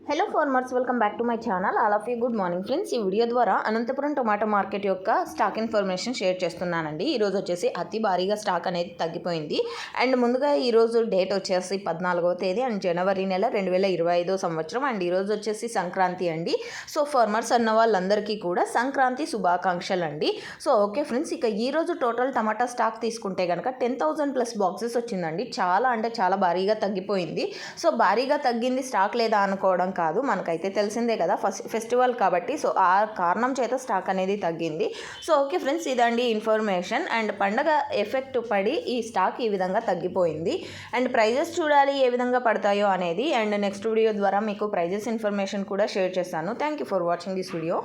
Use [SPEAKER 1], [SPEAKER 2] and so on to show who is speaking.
[SPEAKER 1] Hello farmers, welcome back to my channel. All of you good morning friends. ఈ video ద్వారా Anantapuram tomato market యొక్క stock information share చేస్తున్నానండి. ఈరోజు వచ్చేసి అతి భారీగా స్టాక్ అనేది తగ్గిపోయింది. అండ్ ముందుగా ఈరోజు డేట్ వచ్చేసి 14వ తేదీ అండ్ జనవరి నెల 2025 సంవత్సరం. అండ్ ఈరోజు వచ్చేసి సంక్రాంతి అండి. సో ఫార్మర్స్ అన్న వాళ్ళందరికీ కూడా సంక్రాంతి శుభాకాంక్షలు అండి. సో ఓకే ఫ్రెండ్స్, ఇక ఈరోజు టోటల్ టమాటా స్టాక్ తీసుకుంటే కనుక 10,000+ బాక్సెస్ వచ్చిందండి. చాలా అంటే చాలా భారీగా తగ్గిపోయింది. సో భారీగా తగ్గింది స్టాక్ లేదా అనుకోవడం కాదు, మనకైతే తెలిసిందే కదా, ఫెస్టివల్ కాబట్టి. సో ఆ కారణం చేత స్టాక్ అనేది తగ్గింది. సో ఓకే ఫ్రెండ్స్, ఇదండి ఇన్ఫర్మేషన్. అండ్ పండగ ఎఫెక్ట్ పడి ఈ స్టాక్ ఈ విధంగా తగ్గిపోయింది. అండ్ ప్రైజెస్ చూడాలి ఏ విధంగా పడతాయో అనేది. అండ్ నెక్స్ట్ వీడియో ద్వారా మీకు ప్రైజెస్ ఇన్ఫర్మేషన్ కూడా షేర్ చేస్తాను. Thank you for watching this video.